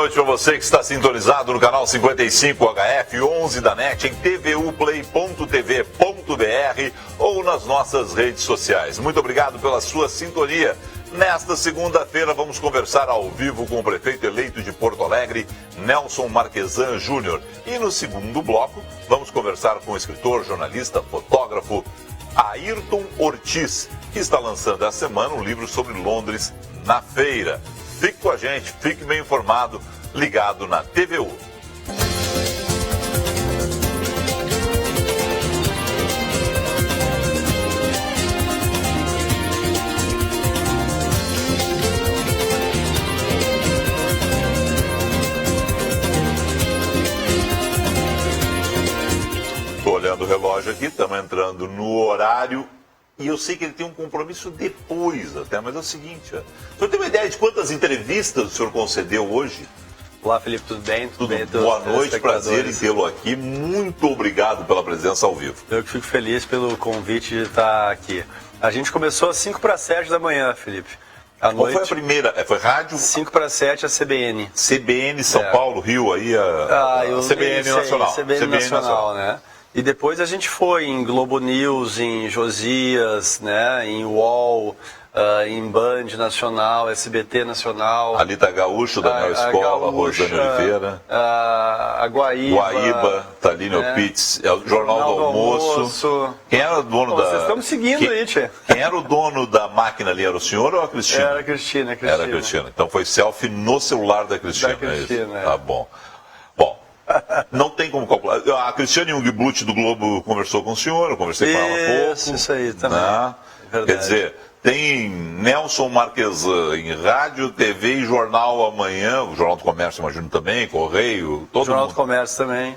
noite para você que está sintonizado no canal 55 HF 11 da NET, em tvuplay.tv.br ou nas nossas redes sociais. Muito obrigado pela sua sintonia. Nesta segunda-feira vamos conversar ao vivo com o prefeito eleito de Porto Alegre, Nelson Marquesan Júnior. E no segundo bloco vamos conversar com o escritor, jornalista, fotógrafo Ayrton Ortiz, que está lançando essa semana um livro sobre Londres na feira. Fique com a gente, fique bem informado, ligado na TVU. Estou olhando o relógio aqui, estamos entrando no horário. E eu sei que ele tem um compromisso depois até, mas é o seguinte, ó. O senhor tem uma ideia de quantas entrevistas o senhor concedeu hoje? Olá, Felipe, tudo bem? Tudo bem. Boa noite, prazer em tê-lo aqui. Muito obrigado pela presença ao vivo. Eu que fico feliz pelo convite de estar aqui. A gente começou às 5 para 7 da manhã, Felipe. Qual foi a primeira? Foi rádio? 5 para 7 a CBN. CBN São Paulo, Rio, aí a CBN Nacional. CBN Nacional, né? E depois a gente foi em Globo News, em Josias, né, em UOL, em Band Nacional, SBT Nacional. Alita Gaúcho, Daniel Escola, Rosane Oliveira. A Guaíba, Taline Opitz, é o Jornal do Almoço. Quem era o dono da... Vocês estão me seguindo aí, tchê. Quem era o dono da máquina ali? Era o senhor ou a Cristina? Era a Cristina. Era a Cristina. Então foi selfie no celular da Cristina. Da Cristina, Tá bom. Não tem como calcular. A Cristiane Jungblut do Globo conversou com o senhor, eu conversei com ela há pouco. Isso aí também. Né? Quer dizer, tem Nelson Marquesan em rádio, TV e jornal amanhã, o Jornal do Comércio, imagino também, Correio, todo Jornal mundo. do Comércio também.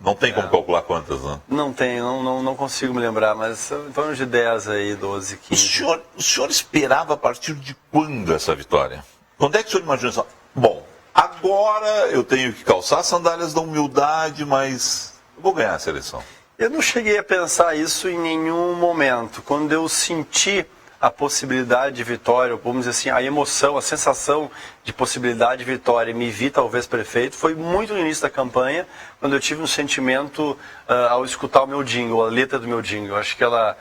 Não tem como calcular quantas, né? Não tem, não consigo me lembrar, mas são em torno de 10 aí, 12, 15. O senhor esperava a partir de quando essa vitória? Quando é que o senhor imaginou isso? Bom, agora eu tenho que calçar as sandálias da humildade, mas eu vou ganhar essa eleição. Eu não cheguei a pensar isso em nenhum momento. Quando eu senti a possibilidade de vitória, ou vamos dizer assim, a emoção, a sensação de possibilidade de vitória, e me vi talvez prefeito, foi muito no início da campanha, quando eu tive um sentimento ao escutar o meu jingle, a letra do meu jingle. Eu acho que ela...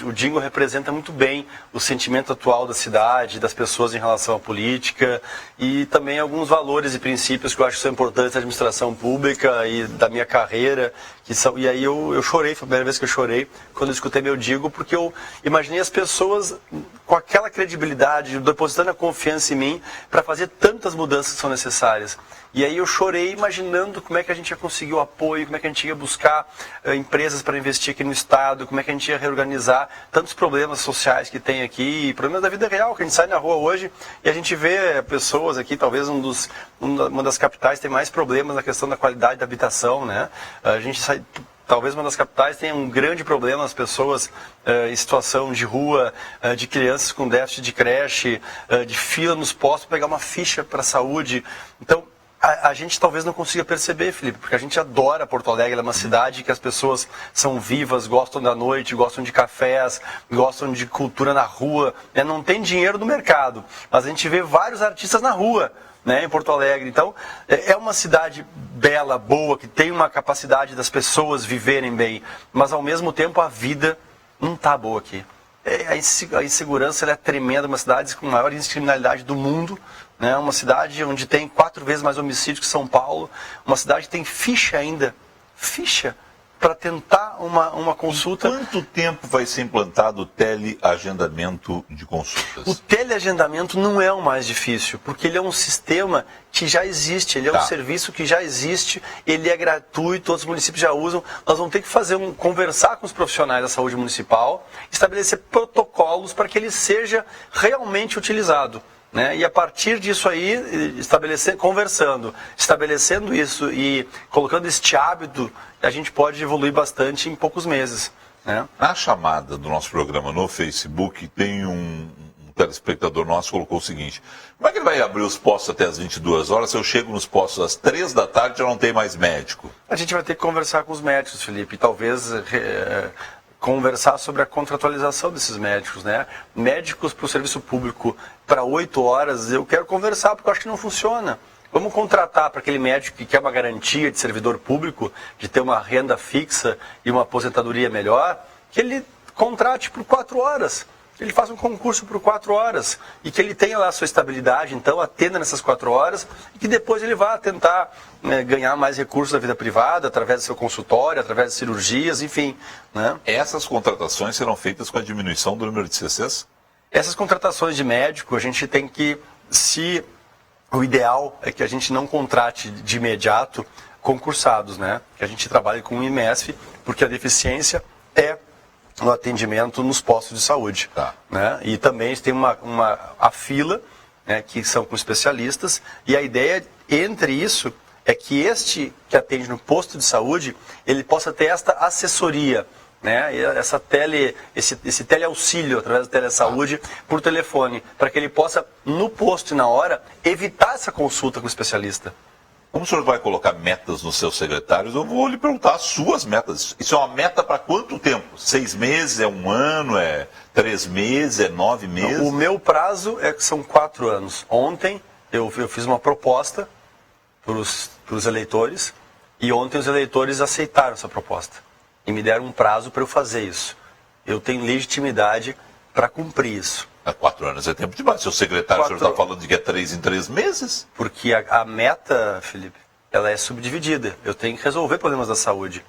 O jingle representa muito bem o sentimento atual da cidade, das pessoas em relação à política e também alguns valores e princípios que eu acho que são importantes da administração pública e da minha carreira. E aí eu chorei, foi a primeira vez que eu chorei quando eu escutei meu jingle, porque eu imaginei as pessoas com aquela credibilidade, depositando a confiança em mim para fazer tantas mudanças que são necessárias. E aí eu chorei imaginando como é que a gente ia conseguir o apoio, como é que a gente ia buscar empresas para investir aqui no Estado, como é que a gente ia reorganizar tantos problemas sociais que tem aqui, problemas da vida real, que a gente sai na rua hoje e a gente vê pessoas aqui, talvez uma das capitais tem mais problemas na questão da qualidade da habitação, né? A gente sai... Talvez uma das capitais tenha um grande problema, as pessoas em situação de rua, de crianças com déficit de creche, de fila nos postos para pegar uma ficha para a saúde. Então, a gente talvez não consiga perceber, Felipe, porque a gente adora Porto Alegre, ela é uma cidade que as pessoas são vivas, gostam da noite, gostam de cafés, gostam de cultura na rua, né? Não tem dinheiro no mercado, mas a gente vê vários artistas na rua, né, em Porto Alegre. Então, é uma cidade bela, boa, que tem uma capacidade das pessoas viverem bem, mas ao mesmo tempo a vida não está boa aqui. A insegurança ela é tremenda, uma cidade com a maior índice de criminalidade do mundo, né, uma cidade onde tem 4 vezes mais homicídios que São Paulo, uma cidade que tem ficha ainda, para tentar uma consulta. Quanto tempo vai ser implantado o teleagendamento de consultas? O teleagendamento não é o mais difícil, porque ele é um sistema que já existe, ele é um serviço que já existe, ele é gratuito, todos os municípios já usam. Nós vamos ter que conversar com os profissionais da saúde municipal, estabelecer protocolos para que ele seja realmente utilizado. Né? E a partir disso aí, estabelecendo isso e colocando este hábito, a gente pode evoluir bastante em poucos meses. Né? Na chamada do nosso programa no Facebook, tem um telespectador nosso que colocou o seguinte: como é que ele vai abrir os postos até as 22 horas? Se eu chego nos postos às 3 da tarde, já não tem mais médico. A gente vai ter que conversar com os médicos, Felipe, talvez conversar sobre a contratualização desses médicos, né? Médicos para o serviço público para 8 horas, eu quero conversar porque eu acho que não funciona. Vamos contratar para aquele médico que quer uma garantia de servidor público, de ter uma renda fixa e uma aposentadoria melhor, que ele contrate por 4 horas. Ele faça um concurso por 4 horas e que ele tenha lá a sua estabilidade, então atenda nessas 4 horas e que depois ele vá tentar ganhar mais recursos da vida privada, através do seu consultório, através de cirurgias, enfim. Né? Essas contratações serão feitas com a diminuição do número de CCs? Essas contratações de médico, a gente tem que, o ideal é que a gente não contrate de imediato concursados, né? Que a gente trabalhe com o IMESF, porque a deficiência é no atendimento nos postos de saúde. Tá. Né? E também tem a fila, né, que são com especialistas, e a ideia entre isso é que este que atende no posto de saúde, ele possa ter esta assessoria, né, esse teleauxílio através da telesaúde por telefone, para que ele possa, no posto e na hora, evitar essa consulta com o especialista. Como o senhor vai colocar metas nos seus secretários, eu vou lhe perguntar as suas metas. Isso é uma meta para quanto tempo? 6 meses? É 1 ano? É 3 meses? É 9 meses? O meu prazo são 4 anos. Ontem eu fiz uma proposta para os eleitores e ontem os eleitores aceitaram essa proposta e me deram um prazo para eu fazer isso. Eu tenho legitimidade para cumprir isso. 4 anos é tempo demais. Seu secretário, o senhor está falando de que é 3 em 3 meses? Porque a meta, Felipe, ela é subdividida. Eu tenho que resolver problemas da saúde.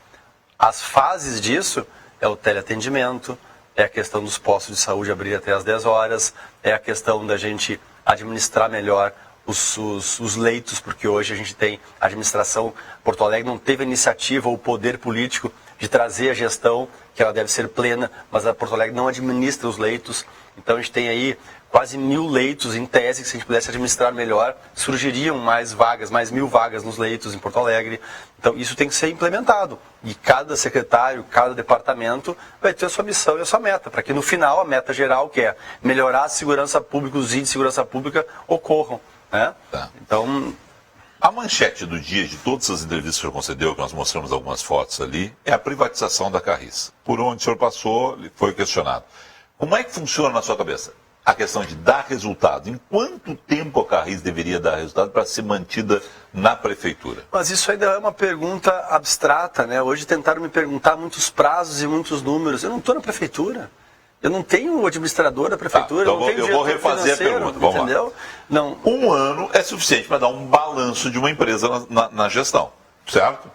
As fases disso é o teleatendimento, é a questão dos postos de saúde abrir até às 10 horas, é a questão da gente administrar melhor os leitos, porque hoje a gente tem a administração. Porto Alegre não teve a iniciativa ou o poder político de trazer a gestão, que ela deve ser plena, mas a Porto Alegre não administra os leitos. Então a gente tem aí quase 1.000 leitos em tese, que se a gente pudesse administrar melhor, surgiriam mais vagas, mais 1.000 vagas nos leitos em Porto Alegre. Então isso tem que ser implementado. E cada secretário, cada departamento vai ter a sua missão e a sua meta, para que no final a meta geral, que é melhorar a segurança pública, os índices de segurança pública ocorram. Né? Tá. Então, a manchete do dia de todas as entrevistas que o senhor concedeu, que nós mostramos algumas fotos ali, é a privatização da Carris. Por onde o senhor passou, foi questionado. Como é que funciona na sua cabeça a questão de dar resultado? Em quanto tempo a Carris deveria dar resultado para ser mantida na prefeitura? Mas isso ainda é uma pergunta abstrata, né? Hoje tentaram me perguntar muitos prazos e muitos números. Eu não estou na prefeitura. Eu não tenho o administrador da prefeitura, então eu não tenho eu vou refazer a pergunta. Vamos entendeu? Lá. Não. 1 ano é suficiente para dar um balanço de uma empresa na gestão, certo?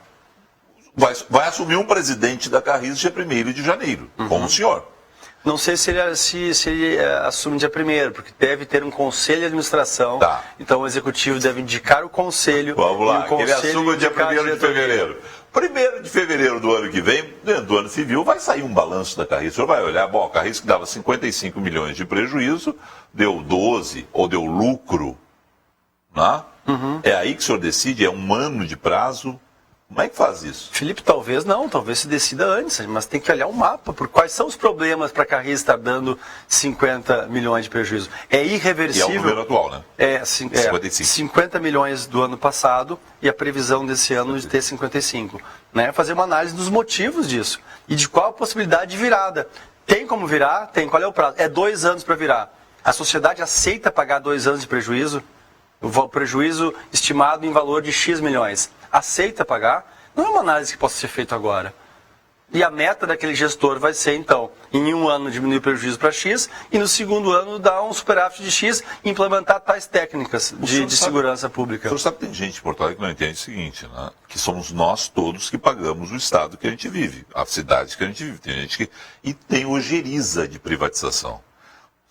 Vai assumir um presidente da Carris dia 1º de janeiro, como o senhor. Não sei se ele assume dia 1º, porque deve ter um conselho de administração. Tá. Então o executivo deve indicar o conselho. Vamos lá, que ele assume dia 1º de fevereiro. 1º de fevereiro do ano que vem, dentro do ano civil, vai sair um balanço da Carris. O senhor vai olhar, bom, a Carris que dava 55 milhões de prejuízo, deu 12 ou deu lucro. Né? É aí que o senhor decide, é 1 ano de prazo. Como é que faz isso? Felipe, talvez se decida antes, mas tem que olhar o mapa, por quais são os problemas para a Carris estar dando 50 milhões de prejuízo. É irreversível. E é o número atual, né? 55. 50 milhões do ano passado e a previsão desse ano de ter 55. Né? Fazer uma análise dos motivos disso e de qual a possibilidade de virada. Tem como virar? Tem. Qual é o prazo? É 2 anos para virar. A sociedade aceita pagar 2 anos de prejuízo? O prejuízo estimado em valor de X milhões. Aceita pagar? Não é uma análise que possa ser feita agora. E a meta daquele gestor vai ser, então, em 1 ano diminuir o prejuízo para X e no 2º ano dar um superávit de X e implementar tais técnicas de segurança pública. O senhor sabe que tem gente em Porto Alegre que não entende o seguinte, né? Que somos nós todos que pagamos o estado que a gente vive, a cidade que a gente vive. Tem gente que... E tem ojeriza de privatização.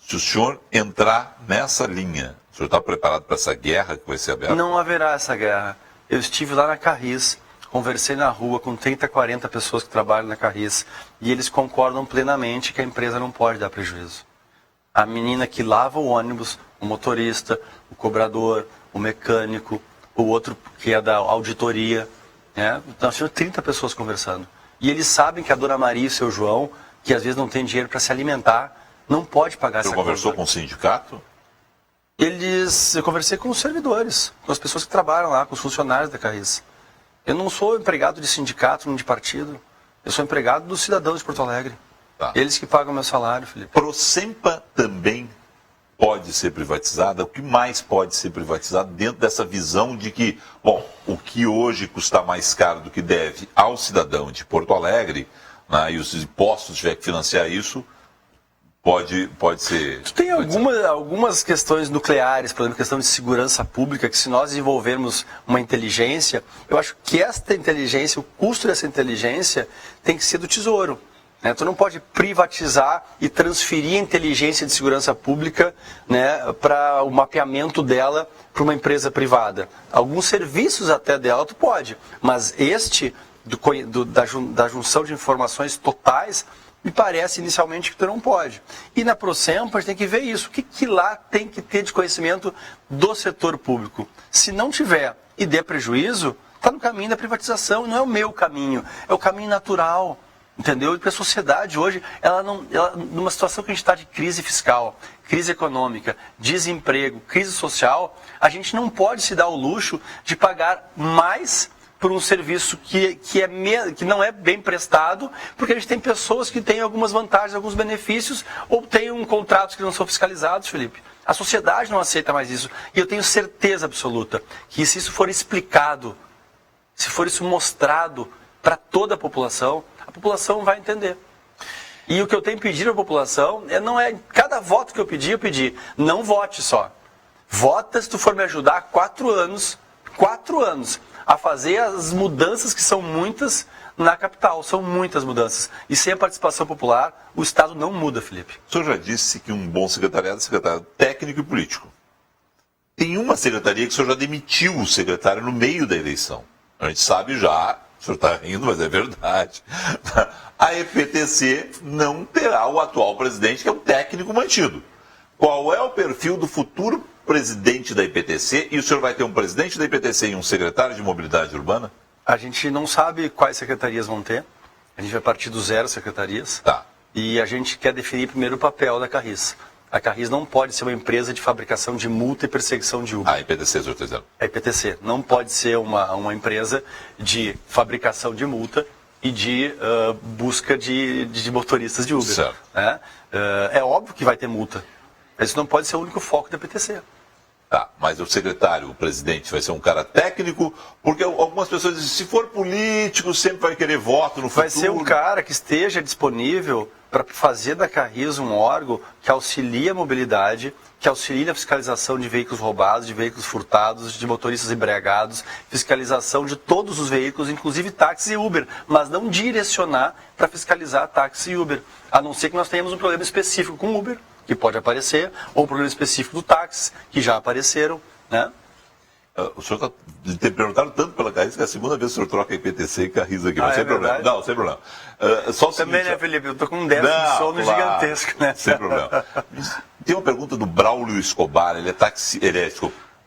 Se o senhor entrar nessa linha, o senhor está preparado para essa guerra que vai ser aberta? Não haverá essa guerra. Eu estive lá na Carris, conversei na rua com 30, 40 pessoas que trabalham na Carris e eles concordam plenamente que a empresa não pode dar prejuízo. A menina que lava o ônibus, o motorista, o cobrador, o mecânico, o outro que é da auditoria, né? Então, nós tínhamos 30 pessoas conversando. E eles sabem que a dona Maria e o seu João, que às vezes não tem dinheiro para se alimentar, não pode pagar essa conta. Você conversou com o sindicato? Eu conversei com os servidores, com as pessoas que trabalham lá, com os funcionários da Carris. Eu não sou empregado de sindicato nem de partido, eu sou empregado dos cidadãos de Porto Alegre. Tá. Eles que pagam meu salário, Felipe. Prosempa também pode ser privatizada? O que mais pode ser privatizado dentro dessa visão de que, bom, o que hoje custa mais caro do que deve ao cidadão de Porto Alegre, né, e os impostos tiver que financiar isso, pode ser... Tu tem algumas questões nucleares, por exemplo, questão de segurança pública, que se nós desenvolvermos uma inteligência, eu acho que esta inteligência, o custo dessa inteligência tem que ser do Tesouro. Né? Tu não pode privatizar e transferir a inteligência de segurança pública, né, para o mapeamento dela para uma empresa privada. Alguns serviços até dela tu pode, mas da junção de informações totais, me parece inicialmente que tu não pode. E na Prosempa a gente tem que ver isso. O que lá tem que ter de conhecimento do setor público? Se não tiver e der prejuízo, está no caminho da privatização. Não é o meu caminho, é o caminho natural. Entendeu? Porque a sociedade hoje, numa situação que a gente está de crise fiscal, crise econômica, desemprego, crise social, a gente não pode se dar o luxo de pagar mais por um serviço que não é bem prestado, porque a gente tem pessoas que têm algumas vantagens, alguns benefícios, ou têm contratos que não são fiscalizados, Felipe. A sociedade não aceita mais isso. E eu tenho certeza absoluta que se isso for explicado, se for isso mostrado para toda a população vai entender. E o que eu tenho pedido à população não é cada voto que eu pedi, não vote só. Vota se tu for me ajudar há 4 anos a fazer as mudanças que são muitas na capital, são muitas mudanças. E sem a participação popular, o Estado não muda, Felipe. O senhor já disse que um bom secretariado é secretário técnico e político. Tem uma secretaria que o senhor já demitiu o secretário no meio da eleição. A gente sabe já, o senhor está rindo, mas é verdade. A EPTC não terá o atual presidente, que é um técnico mantido. Qual é o perfil do futuro presidente da EPTC? E o senhor vai ter um presidente da EPTC e um secretário de mobilidade urbana? A gente não sabe quais secretarias vão ter. A gente vai partir do 0 secretarias. Tá. E a gente quer definir primeiro o papel da Carris. A Carris não pode ser uma empresa de fabricação de multa e perseguição de Uber. A EPTC, o senhor está dizendo? A EPTC não pode ser uma empresa de fabricação de multa e de busca de motoristas de Uber. Certo. Né? É óbvio que vai ter multa. Isso não pode ser o único foco da EPTC. Tá, mas o secretário, o presidente, vai ser um cara técnico, porque algumas pessoas dizem, se for político, sempre vai querer voto no futuro. Vai ser um cara que esteja disponível para fazer da Carris um órgão que auxilia a mobilidade, que auxilia a fiscalização de veículos roubados, de veículos furtados, de motoristas embriagados, fiscalização de todos os veículos, inclusive táxi e Uber, mas não direcionar para fiscalizar táxi e Uber, a não ser que nós tenhamos um problema específico com Uber, que pode aparecer, ou um problema específico do táxi, que já apareceram, né? O senhor está te perguntando tanto pela Carris que é a segunda vez que o senhor troca EPTC e Carris aqui, mas sem problema. Não, sem problema. Só o também, seguinte, né, Felipe? Eu estou com um déficit de sono gigantesco, né? Sem problema. Tem uma pergunta do Braulio Escobar, ele é taxi...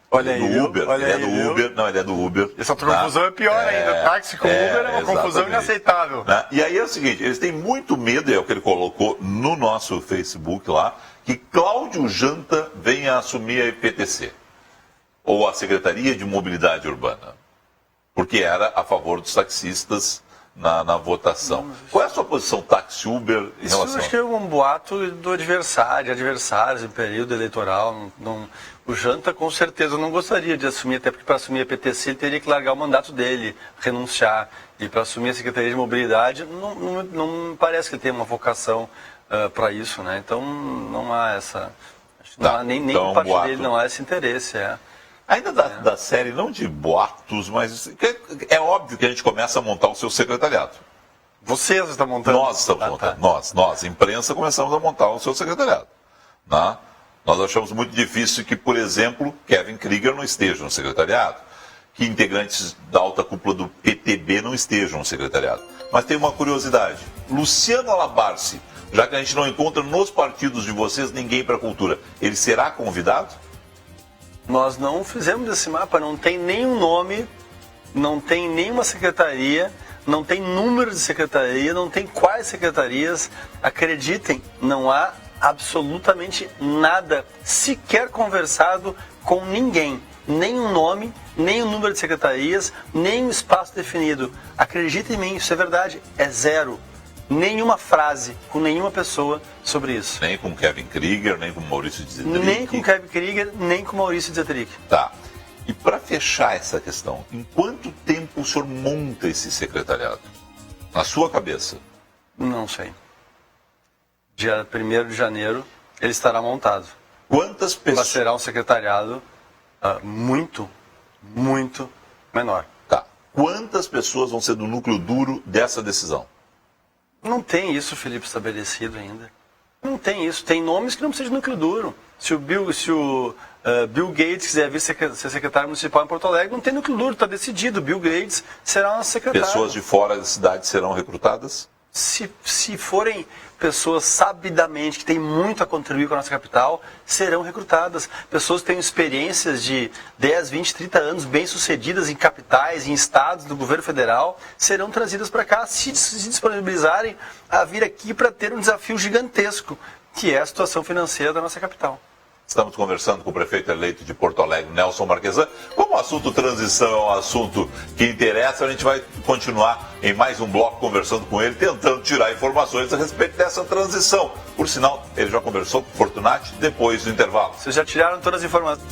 Olha aí, do Uber, olha ele aí, é do Uber, não, ele é do Uber. Essa confusão é pior ainda, táxi com Uber é uma exatamente. confusão inaceitável. E aí é o seguinte, eles têm muito medo, é o que ele colocou no nosso Facebook lá, que Cláudio Janta venha assumir a EPTC, ou a Secretaria de Mobilidade Urbana, porque era a favor dos taxistas na votação. Qual é a sua posição táxi-Uber em relação? Isso acho que é um boato do adversário, de adversários em período eleitoral. O Janta com certeza não gostaria de assumir, até porque para assumir a EPTC ele teria que largar o mandato dele, renunciar. E para assumir a Secretaria de Mobilidade não me parece que ele tenha uma vocação para isso, né? Então não há essa... Não há, nem por parte dele não há esse interesse, Ainda da série, não de boatos, mas é óbvio que a gente começa a montar o seu secretariado. Vocês estão montando? Nós estamos montando. Nós, imprensa, começamos a montar o seu secretariado. Né? Nós achamos muito difícil que, por exemplo, Kevin Krieger não esteja no secretariado, que integrantes da alta cúpula do PTB não estejam no secretariado. Mas tem uma curiosidade. Luciano Alabarce, já que a gente não encontra nos partidos de vocês ninguém para a cultura, ele será convidado? Nós não fizemos esse mapa, não tem nenhum nome, não tem nenhuma secretaria, não tem número de secretaria, não tem quais secretarias. Acreditem, não há absolutamente nada sequer conversado com ninguém. Nem um nome, nem um número de secretarias, nem um espaço definido. Acreditem em mim, isso é verdade, é 0. nenhuma frase com nenhuma pessoa sobre isso. Nem com Kevin Krieger, nem com Maurício Dietrich. Nem com Kevin Krieger, nem com Maurício Dietrich. Tá. E para fechar essa questão, em quanto tempo o senhor monta esse secretariado? Na sua cabeça? Não sei. Dia 1º de janeiro ele estará montado. Quantas pessoas... Mas será um secretariado muito menor. Tá. Quantas pessoas vão ser do núcleo duro dessa decisão? Não tem isso, Felipe, estabelecido ainda. Não tem isso. Tem nomes que não precisam de núcleo duro. Se o Bill Gates quiser vir ser secretário municipal em Porto Alegre, não tem núcleo duro, está decidido. Bill Gates será nosso secretário. Pessoas de fora da cidade serão recrutadas? Se forem pessoas sabidamente que têm muito a contribuir com a nossa capital, serão recrutadas. Pessoas que têm experiências de 10, 20, 30 anos bem-sucedidas em capitais, em estados do governo federal, serão trazidas para cá, se disponibilizarem a vir aqui para ter um desafio gigantesco, que é a situação financeira da nossa capital. Estamos conversando com o prefeito eleito de Porto Alegre, Nelson Marquesan. Como o assunto transição é um assunto que interessa, a gente vai continuar em mais um bloco conversando com ele, tentando tirar informações a respeito dessa transição. Por sinal, ele já conversou com o Fortunati depois do intervalo. Vocês já tiraram todas as informações.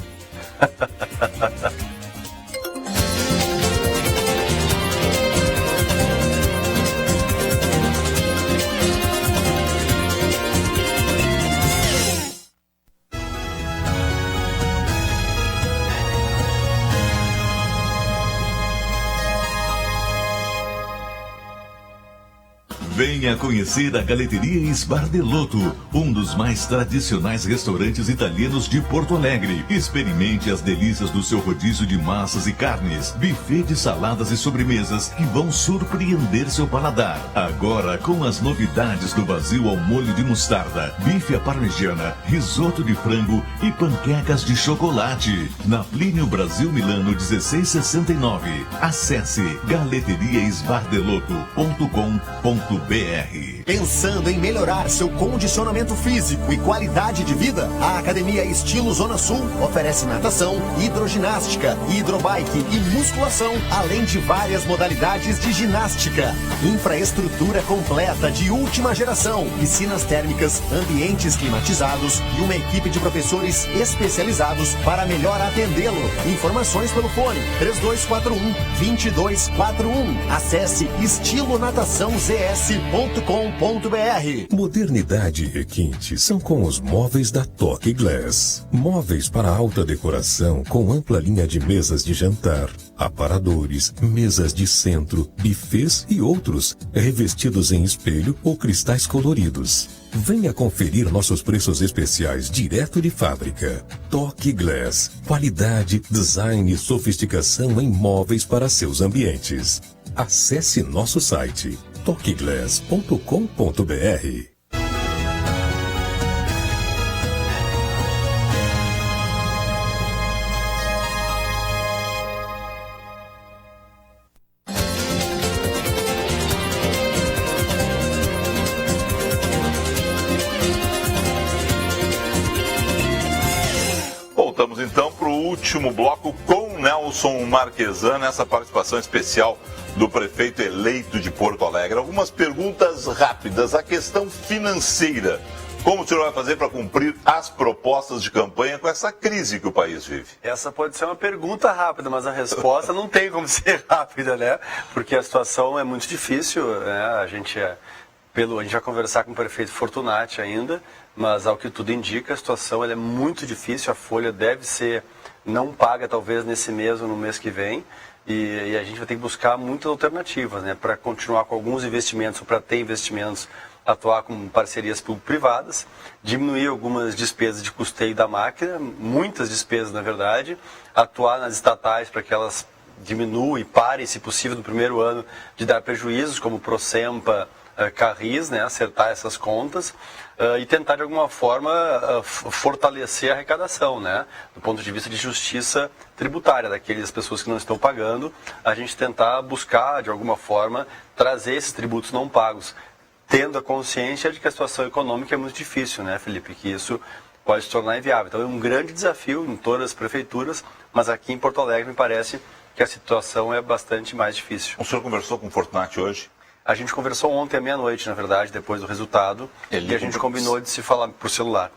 Venha conhecer a Galeteria Sbardelotto, um dos mais tradicionais restaurantes italianos de Porto Alegre. Experimente as delícias do seu rodízio de massas e carnes, buffet de saladas e sobremesas que vão surpreender seu paladar. Agora com as novidades do vazio ao molho de mostarda, bife à parmegiana, risoto de frango e panquecas de chocolate. Na Plínio Brasil Milano 1669. Acesse galeteriaesbardelotto.com.br. Pensando em melhorar seu condicionamento físico e qualidade de vida? A Academia Estilo Zona Sul oferece natação, hidroginástica, hidrobike e musculação, além de várias modalidades de ginástica. Infraestrutura completa de última geração, piscinas térmicas, ambientes climatizados e uma equipe de professores especializados para melhor atendê-lo. Informações pelo fone 3241-2241. Acesse estilonataçãozs.com.br. Modernidade e requinte são com os móveis da Toque Glass. Móveis para alta decoração com ampla linha de mesas de jantar, aparadores, mesas de centro, bufês e outros, revestidos em espelho ou cristais coloridos. Venha conferir nossos preços especiais direto de fábrica. Toque Glass. Qualidade, design e sofisticação em móveis para seus ambientes. Acesse nosso site toqueglass.com.br. Voltamos então para o último bloco com Nelson Marquesan, nessa participação especial do prefeito eleito de Porto Alegre. Algumas perguntas rápidas. A questão financeira. Como o senhor vai fazer para cumprir as propostas de campanha com essa crise que o país vive? Essa pode ser uma pergunta rápida, mas a resposta não tem como ser rápida, né? Porque a situação é muito difícil, né? A gente vai conversar com o prefeito Fortunati ainda, mas ao que tudo indica, a situação ela é muito difícil. A folha deve ser não paga talvez nesse mês ou no mês que vem. E a gente vai ter que buscar muitas alternativas, né, para continuar com alguns investimentos, ou para ter investimentos, atuar com parcerias público-privadas, diminuir algumas despesas de custeio da máquina, muitas despesas na verdade, atuar nas estatais para que elas diminuam e parem, se possível, no primeiro ano de dar prejuízos, como Procempa, Carris, né, acertar essas contas e tentar de alguma forma fortalecer a arrecadação, né, do ponto de vista de justiça tributária, daquelas pessoas que não estão pagando, a gente tentar buscar de alguma forma trazer esses tributos não pagos, tendo a consciência de que a situação econômica é muito difícil, né, Felipe, que isso pode se tornar inviável. Então é um grande desafio em todas as prefeituras, mas aqui em Porto Alegre me parece que a situação é bastante mais difícil. O senhor conversou com o Fortunati hoje? A gente conversou ontem à meia-noite, na verdade, depois do resultado, e a gente combinou de se falar por celular.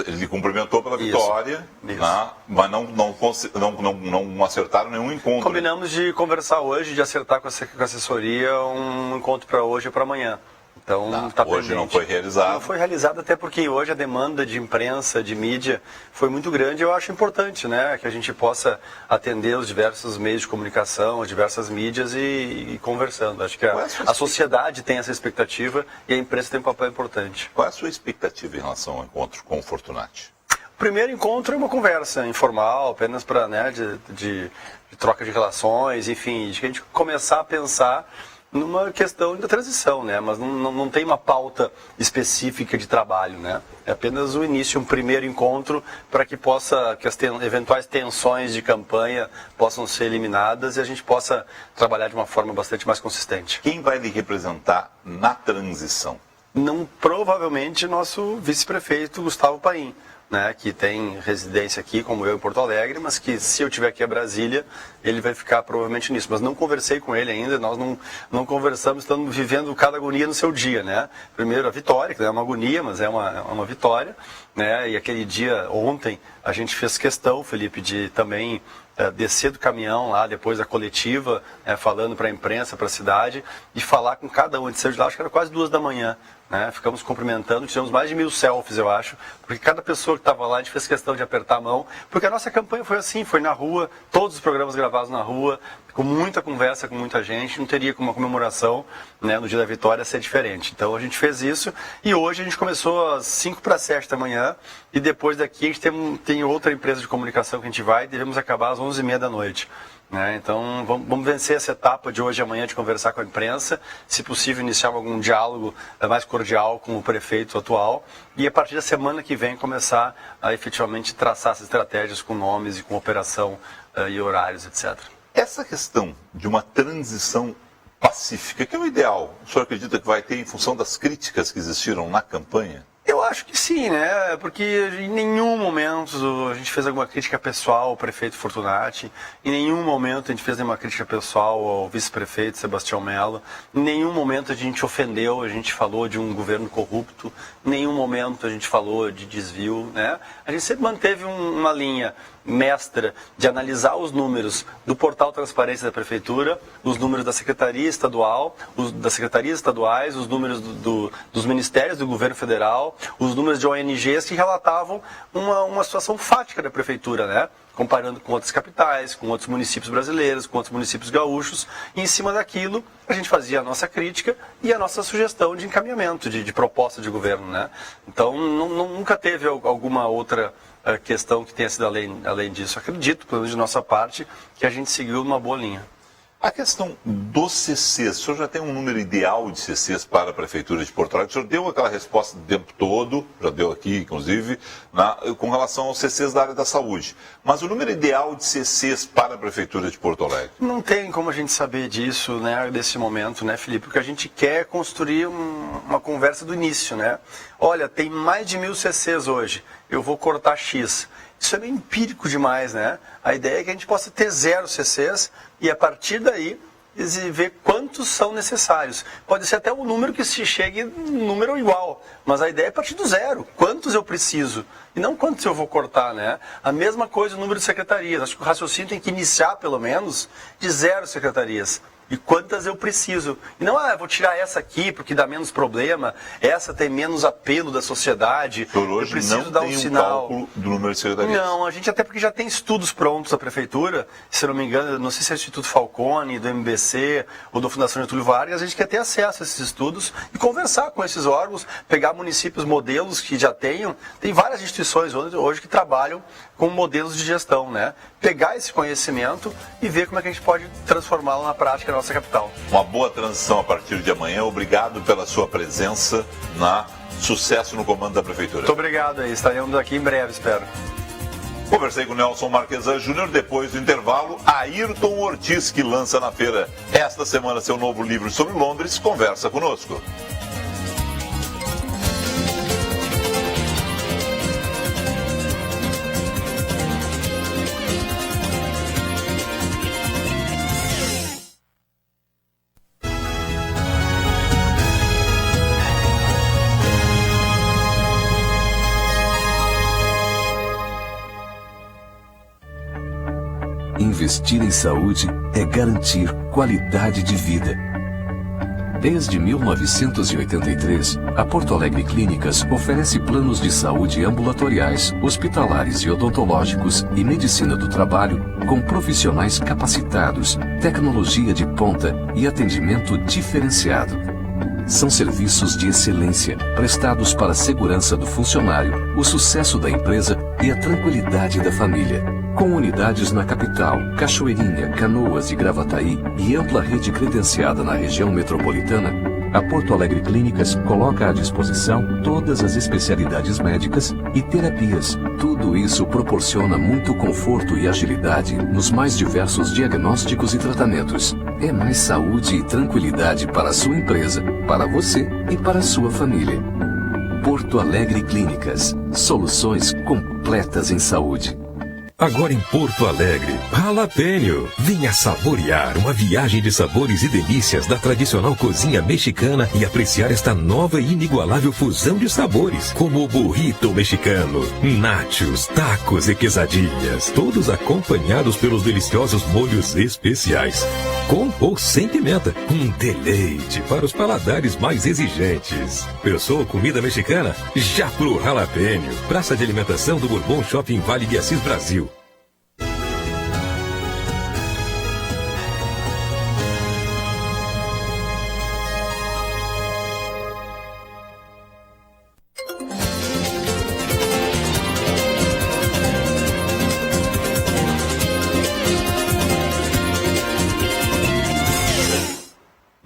Ele cumprimentou pela vitória, Isso. Né? Mas não acertaram nenhum encontro. Combinamos de conversar hoje, de acertar com a assessoria um encontro para hoje e para amanhã. Então, tá hoje pendente. não foi realizado. Não foi realizado até porque hoje a demanda de imprensa, de mídia, foi muito grande. Eu acho importante, né, que a gente possa atender os diversos meios de comunicação, as diversas mídias e ir conversando. Acho que a sociedade tem essa expectativa e a imprensa tem um papel importante. Qual é a sua expectativa em relação ao encontro com o Fortunati? O primeiro encontro é uma conversa informal, apenas para, né, de troca de relações, enfim, de a gente começar a pensar numa questão da transição, né? Mas não tem uma pauta específica de trabalho, né? É apenas o início, um primeiro encontro para que as eventuais tensões de campanha possam ser eliminadas e a gente possa trabalhar de uma forma bastante mais consistente. Quem vai lhe representar na transição? Provavelmente nosso vice-prefeito Gustavo Paim, né, que tem residência aqui, como eu, em Porto Alegre, mas que se eu estiver aqui a Brasília, ele vai ficar provavelmente nisso. Mas não conversei com ele ainda, nós não conversamos, estamos vivendo cada agonia no seu dia, né? Primeiro a vitória, que não é uma agonia, mas é uma vitória, né? E aquele dia, ontem, a gente fez questão, Felipe, de também descer do caminhão lá depois da coletiva, falando para a imprensa, para a cidade, e falar com cada um de seus lá, acho que era quase 2 da manhã. Né? Ficamos cumprimentando, tivemos mais de 1000 selfies, eu acho, porque cada pessoa que estava lá, a gente fez questão de apertar a mão, porque a nossa campanha foi assim, foi na rua, todos os programas gravados na rua, com muita conversa com muita gente, não teria como uma comemoração, né, no dia da vitória ser diferente. Então a gente fez isso e hoje a gente começou às 5:45 da manhã e depois daqui a gente tem outra empresa de comunicação que a gente vai e devemos acabar às 11:30 da noite. Né? Então vamos vencer essa etapa de hoje e amanhã de conversar com a imprensa, se possível iniciar algum diálogo mais cordial com o prefeito atual e a partir da semana que vem começar a efetivamente traçar essas estratégias com nomes e com operação e horários, etc. Essa questão de uma transição pacífica, que é o ideal, o senhor acredita que vai ter em função das críticas que existiram na campanha? Eu acho que sim, né? Porque em nenhum momento a gente fez alguma crítica pessoal ao prefeito Fortunati, em nenhum momento a gente fez nenhuma crítica pessoal ao vice-prefeito Sebastião Mello, em nenhum momento a gente ofendeu, a gente falou de um governo corrupto, em nenhum momento a gente falou de desvio, né? A gente sempre manteve uma linha mestra de analisar os números do portal Transparência da Prefeitura, os números da Secretaria Estadual, das secretarias estaduais, os números dos ministérios do governo federal, os números de ONGs que relatavam uma situação fática da Prefeitura, né? Comparando com outras capitais, com outros municípios brasileiros, com outros municípios gaúchos, e em cima daquilo a gente fazia a nossa crítica e a nossa sugestão de encaminhamento, de proposta de governo, né? Então nunca teve alguma outra questão que tenha sido além disso. Acredito, pelo menos de nossa parte, que a gente seguiu uma boa linha. A questão dos CCs, o senhor já tem um número ideal de CCs para a Prefeitura de Porto Alegre? O senhor deu aquela resposta o tempo todo, já deu aqui, inclusive, com relação aos CCs da área da saúde. Mas o número ideal de CCs para a Prefeitura de Porto Alegre? Não tem como a gente saber disso, né, desse momento, né, Felipe? Porque a gente quer construir uma conversa do início, né? Olha, tem mais de 1000 CCs hoje, eu vou cortar X. Isso é meio empírico demais, né? A ideia é que a gente possa ter 0 CCs e a partir daí ver quantos são necessários. Pode ser até um número que se chegue um número igual, mas a ideia é partir do 0. Quantos eu preciso? E não quantos eu vou cortar, né? A mesma coisa o número de secretarias. Acho que o raciocínio tem que iniciar, pelo menos, de 0 secretarias. E quantas eu preciso. E não, vou tirar essa aqui porque dá menos problema, essa tem menos apelo da sociedade, por hoje eu preciso não dar tem um sinal. Cálculo do número de secretarias. Não, a gente até porque já tem estudos prontos da Prefeitura, se não me engano, não sei se é do Instituto Falcone, do MBC ou da Fundação Getúlio Vargas, a gente quer ter acesso a esses estudos e conversar com esses órgãos, pegar municípios, modelos que já tenham, tem várias instituições hoje que trabalham com modelos de gestão, né? Pegar esse conhecimento e ver como é que a gente pode transformá-lo na prática na nossa capital. Uma boa transição a partir de amanhã. Obrigado pela sua presença. Sucesso no comando da Prefeitura. Muito obrigado aí. Estaremos aqui em breve, espero. Conversei com o Nelson Marquesan Júnior. Depois do intervalo, Ayrton Ortiz, que lança na feira esta semana seu novo livro sobre Londres, conversa conosco. Investir em saúde é garantir qualidade de vida. Desde 1983, a Porto Alegre Clínicas oferece planos de saúde ambulatoriais, hospitalares e odontológicos e medicina do trabalho com profissionais capacitados, tecnologia de ponta e atendimento diferenciado. São serviços de excelência, prestados para a segurança do funcionário, o sucesso da empresa e a tranquilidade da família. Com unidades na capital, Cachoeirinha, Canoas e Gravataí e ampla rede credenciada na região metropolitana, a Porto Alegre Clínicas coloca à disposição todas as especialidades médicas e terapias. Tudo isso proporciona muito conforto e agilidade nos mais diversos diagnósticos e tratamentos. É mais saúde e tranquilidade para a sua empresa, para você e para a sua família. Porto Alegre Clínicas. Soluções completas em saúde. Agora em Porto Alegre, Jalapeño. Venha saborear uma viagem de sabores e delícias da tradicional cozinha mexicana e apreciar esta nova e inigualável fusão de sabores, como o burrito mexicano, nachos, tacos e quesadilhas, todos acompanhados pelos deliciosos molhos especiais. Com ou sem pimenta, um deleite para os paladares mais exigentes. Pensou comida mexicana? Já pro Jalapeño. Praça de alimentação do Bourbon Shopping Vale de Assis, Brasil.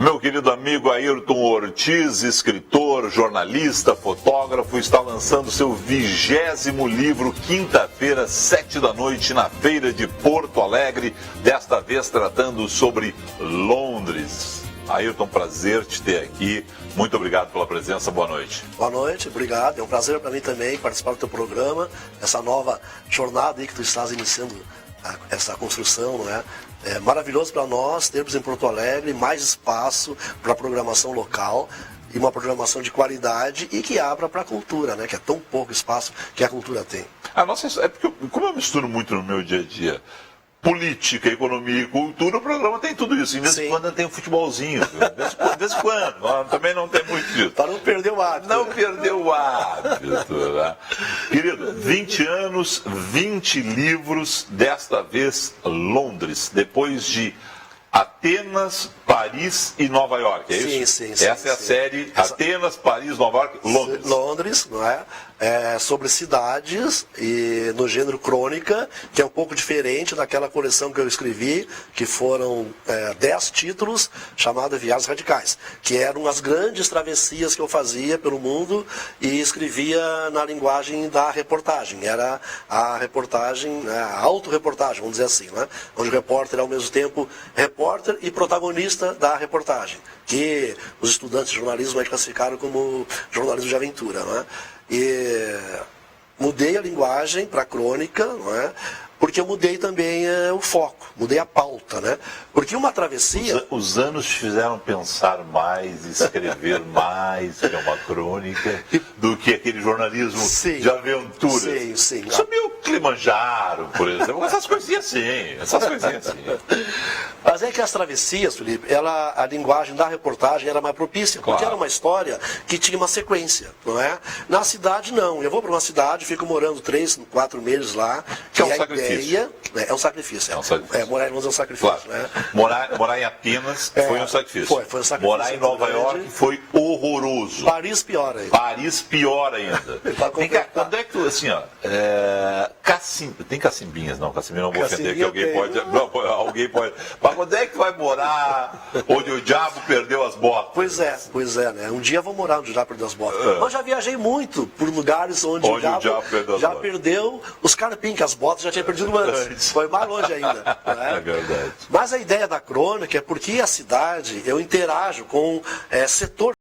Meu querido amigo Ayrton Ortiz, escritor, jornalista, fotógrafo, está lançando seu 20º livro, quinta-feira, 19h, na Feira de Porto Alegre, desta vez tratando sobre Londres. Ayrton, prazer te ter aqui. Muito obrigado pela presença, boa noite. Boa noite, obrigado. É um prazer para mim também participar do teu programa, essa nova jornada aí que tu estás iniciando, essa construção, não é? É maravilhoso para nós termos em Porto Alegre mais espaço para programação local e uma programação de qualidade e que abra para a cultura, né? Que é tão pouco espaço que a cultura tem. É porque, como eu misturo muito no meu dia a dia política, economia e cultura, o programa tem tudo isso. Em vez de quando tem um futebolzinho. De vez em quando. Também não tem muito disso. Para não perder o hábito. Não perder o hábito. Né? Querido, 20 anos, 20 livros, desta vez Londres. Depois de Atenas, Paris e Nova York, é isso? Sim. Essa é a série Atenas, Paris, Nova York, Londres. Londres, não é? Sobre cidades e no gênero crônica, que é um pouco diferente daquela coleção que eu escrevi, que foram 10 títulos, chamada Viagens Radicais, que eram as grandes travessias que eu fazia pelo mundo e escrevia na linguagem da reportagem. Era a reportagem, a autorreportagem, vamos dizer assim, né? Onde o repórter é ao mesmo tempo repórter e protagonista da reportagem, que os estudantes de jornalismo classificaram como jornalismo de aventura, né? E mudei a linguagem para a crônica, não é? Porque eu mudei também o foco, mudei a pauta, né? Porque uma travessia... Os anos te fizeram pensar mais, escrever mais, que é uma crônica, do que aquele jornalismo de aventura. Sim. Subiu o Kilimanjaro, por exemplo, essas coisinhas assim. Mas é que as travessias, Felipe, a linguagem da reportagem era mais propícia, porque era uma história que tinha uma sequência, não é? Na cidade, não. Eu vou para uma cidade, fico morando 3, 4 meses lá, que é um sacrifício. É um sacrifício. Morar em Londres é um sacrifício. Claro. Né? Morar em Atenas foi um sacrifício. Foi um sacrifício. Morar em Nova York foi horroroso. Paris pior ainda. Vem cá, quando é que tu, assim, ó, tem cacimbinhas, não, cacimbinha não vou ofender, que alguém pode. Mas quando é que tu vai morar onde o diabo perdeu as botas? Pois é, né? Um dia eu vou morar onde o diabo perdeu as botas. Mas já viajei muito por lugares onde o diabo já perdeu os carpim, que as botas já tinha perdido antes. Foi mais longe ainda. Né? É verdade. Mas a ideia da crônica é porque a cidade, eu interajo com setor